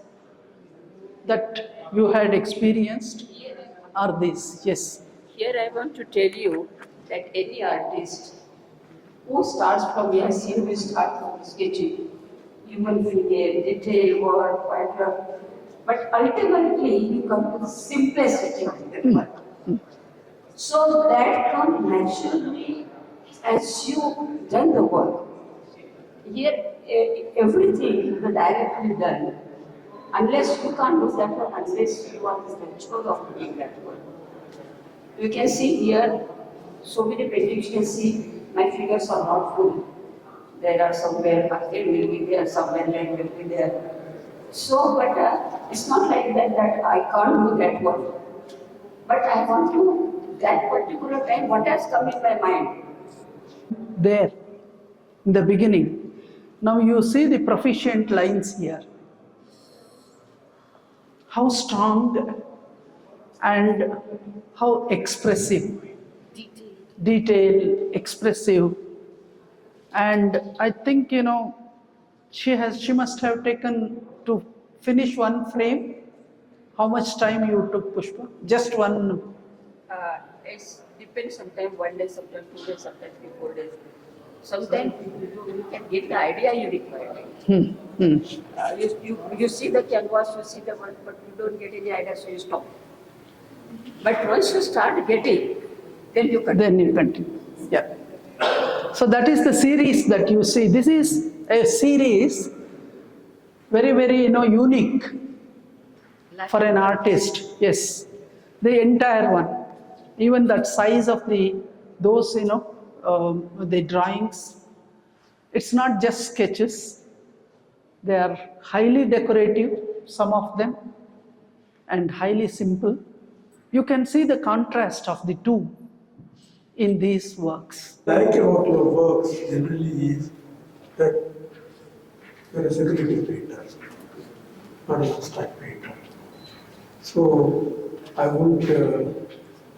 that you had experienced are these. Yes. Here I want to tell you that any artist who starts from here, see, we start from sketching, human figure, detail work, photograph, but ultimately you come to the simplicity of the work. So that comes naturally as you done the work. Here, everything is directly done, unless you can't do that work, unless you are the natural of doing that work. You can see here, so many paintings you can see, my figures are not full. There are somewhere, bucket will be there, somewhere leg will be there. So, but it's not like that I can't do that work. But I want to, that particular time, what has come in my mind? There, in the beginning. Now you see the proficient lines here. How strong and how expressive. Detail, expressive. And I think, she must have taken to finish one frame. How much time you took, Pushpa? Just one? It depends, sometimes 1 day, sometimes 2 days, sometimes 3, 4 days. Sometimes you can get the idea you require. You see the canvas, you see the work, but you don't get any idea, so you stop. But once you start getting, then you continue. Then you continue. Yeah. So that is the series that you see. This is a series, very, very, unique for an artist. Yes. The entire one. Even that size of those, the drawings. It's not just sketches. They are highly decorative, some of them, and highly simple. You can see the contrast of the two in these works. Like about your works generally is that you're a figurative painter, not an abstract painter. So I won't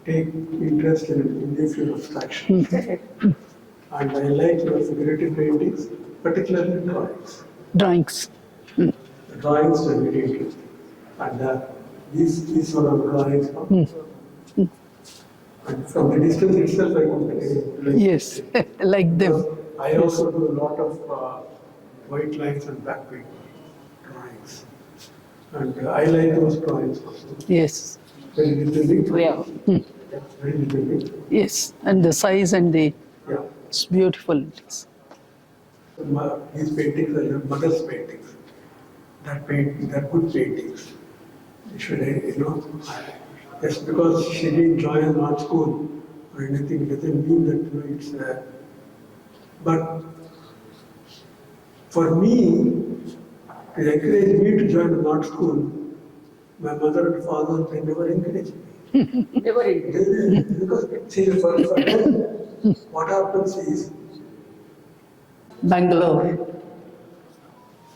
take interest in this abstraction. And I like your figurative paintings, particularly drawings. Drawings. The drawings are very interesting. And these sort of drawings, and from the distance itself, I can like Yes, like them. I also do a lot of white lines and black paint drawings. And I like those drawings also. Yes. Very little Yeah. very little. Yes, and the size and the, Yeah. it's beautiful it is. These paintings are your mother's paintings. They're good paintings. You should, just because she didn't join an art school or anything doesn't mean that it's but for me, to encourage me to join an art school, my mother and father, they never encouraged me. Never encouraged. Because, see, for them, what happens is, Bangalore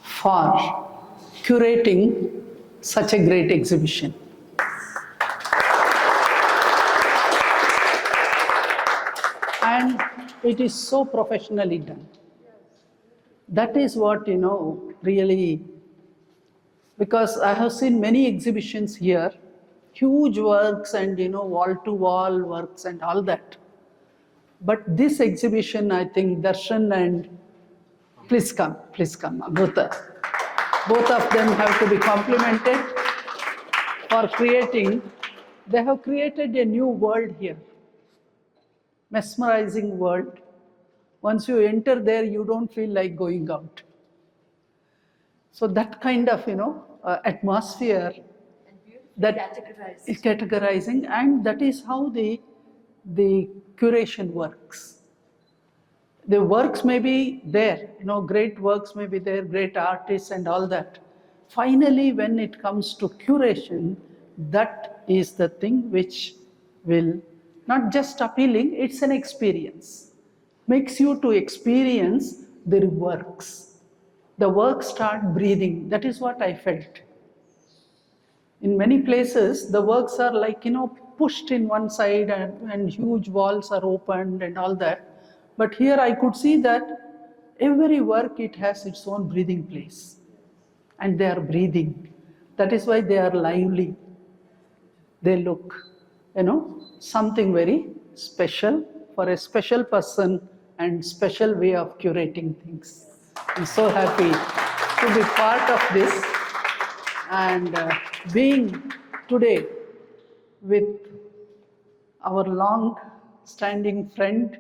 for curating such a great exhibition. And it is so professionally done. That is what, really, because I have seen many exhibitions here, huge works and, wall-to-wall works and all that. But this exhibition, I think, Darshan and please come, both of them have to be complimented for creating They have created a new world here, mesmerizing world. Once you enter there, you don't feel like going out. So that kind of, atmosphere that is categorizing, and that is how the curation works. The works may be there, great works may be there, great artists and all that. Finally, when it comes to curation, that is the thing which will not just appealing, it's an experience. Makes you to experience the works. The works start breathing. That is what I felt. In many places, the works are like, pushed in one side, and huge walls are opened and all that. But here I could see that every work, it has its own breathing place. And they are breathing. That is why they are lively. They look, something very special for a special person and special way of curating things. I'm so happy to be part of this, and being today with our long-standing friend,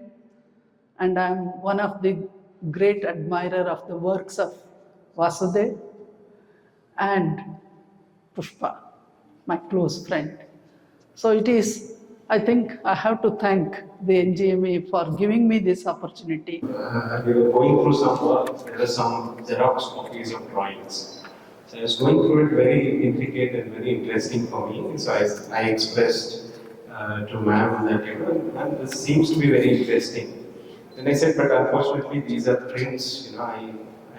and I'm one of the great admirer of the works of Vasudev and Pushpa, my close friend. So it is, I think I have to thank the NGMA for giving me this opportunity. We were going through some work, there were some Xerox copies of drawings. So I was going through it, very intricate and very interesting for me. So I expressed to ma'am that, ma'am, this seems to be very interesting. Then I said, but unfortunately these are prints, I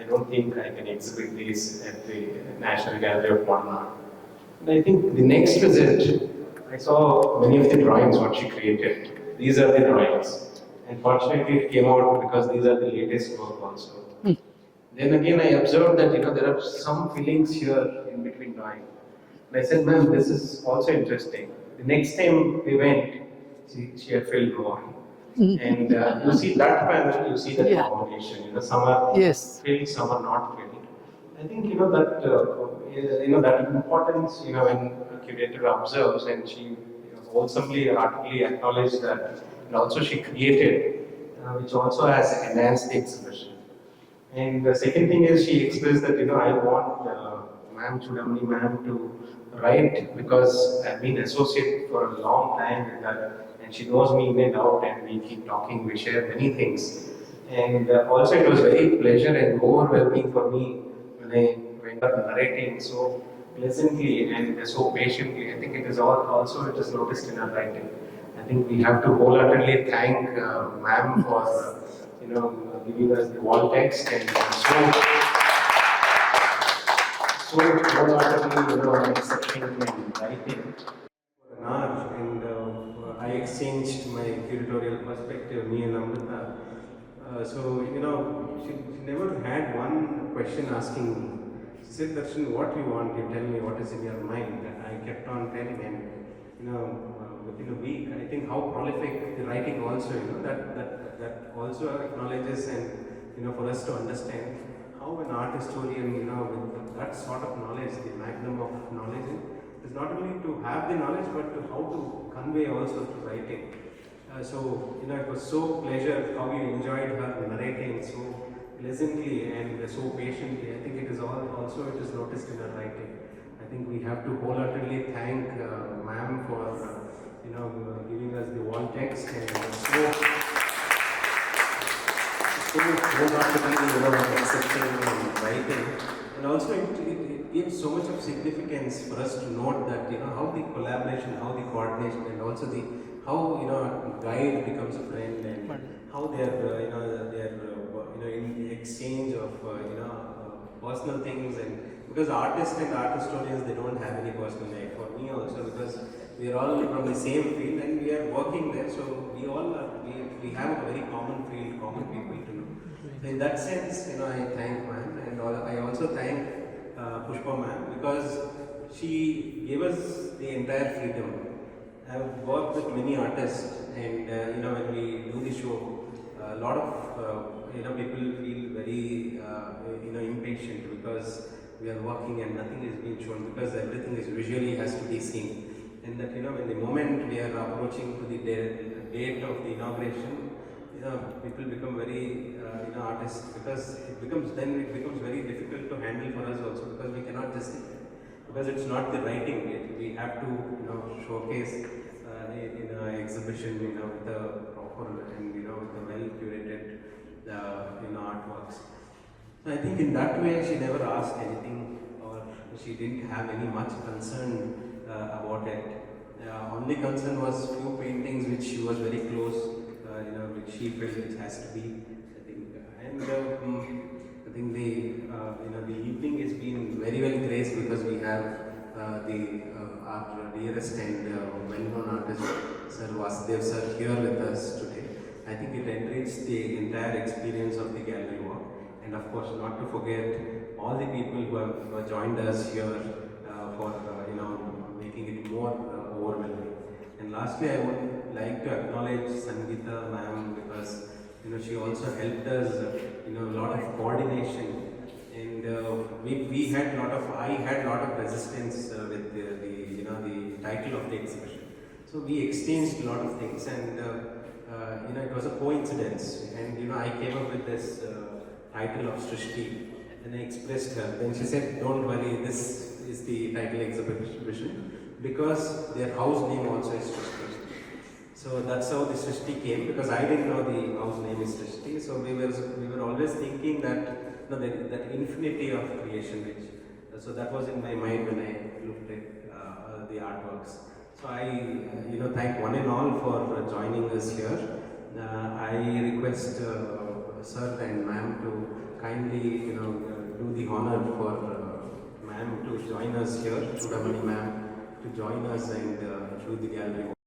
don't think I can exhibit these at the National Gallery of Modern Art. And I think the next visit, I saw many of the drawings what she created. These are the drawings. And fortunately it came out because these are the latest work also. Then again I observed that there are some fillings here in between drawing. And I said, ma'am, this is also interesting. The next time we went, she had filled more. And you see that panel, you see that combination. Some are filled, some are not filled. I think that importance. When a curator observes, and she wholesomely, artfully acknowledged that, and also she created, which also has enhanced the exhibition. And the second thing is she expressed that I want Ma'am Choodamani Ma'am to write, because I've been associated for a long time with her, and she knows me in and out, and we keep talking, we share many things. And also it was very pleasure and overwhelming for me when I went up narrating so pleasantly and so patiently. I think it is it is noticed in her writing. I think we have to wholeheartedly thank Ma'am for giving us the wall text, and so wholeheartedly accepting and writing. For an hour, and I exchanged my curatorial perspective, me and Amrita. She never had one question asking me. She said, Darshan, what you want, you tell me what is in your mind. And I kept on telling, and within a week, I think how prolific the writing also, that also acknowledges, and for us to understand how an art historian, with that sort of knowledge, the magnum of knowledge, is not only to have the knowledge, but to how to convey also to writing. It was so pleasure how you enjoyed her narrating so pleasantly and so patiently. I think it is it is noticed in her writing. I think we have to wholeheartedly thank ma'am for giving us the wall text, and so wholeheartedly accepting and writing. And also it gives so much of significance for us to note that how the collaboration, how the coordination, and also how a guide becomes a friend, and how they're in exchange of personal things. And because artists and art historians, they don't have any personal life. For me also, because we are all from the same field and we are working there, so we all we have a very common field, common people to know. So in that sense, I thank ma'am, and I also thank Pushpa ma'am, because she gave us the entire freedom. I've worked with many artists, and when we do the show, a lot of people feel very impatient because we are working and nothing is being shown, because everything is visually has to be seen. and that when the moment we are approaching to the date of the inauguration, people become very artists, because it becomes very difficult to handle for us also, because we cannot just sit there, because it's not the writing. We have to showcase in an exhibition with the proper and with the well curated artworks. So I think in that way she never asked anything, or she didn't have any much concern about it. Only concern was few paintings which she was very close, which she felt which has to be, I think. And I think the evening has been very well graced, because we have our dearest and well-known artist, Sir Vasudev sir, here with us today. I think it enriched the entire experience of the gallery walk, and of course not to forget all the people who have joined us here for making it more overwhelming. And lastly, I would like to acknowledge Sangeeta ma'am, because she also helped us a lot of coordination. And I had lot of resistance with the title of the exhibition. So we exchanged a lot of things, and it was a coincidence. And I came up with this title of Srishti, and I expressed her. Then she said, "Don't worry, this is the title exhibition, because their house name also is Srishti." So that's how the Srishti came, because I didn't know the house name is Srishti. So we were always thinking that that infinity of creation, so that was in my mind when I looked at the artworks. So I thank one and all for joining us here. I request sir and ma'am to kindly do the honor for ma'am to join us here, Choodamani ma'am, to join us and do the gallery.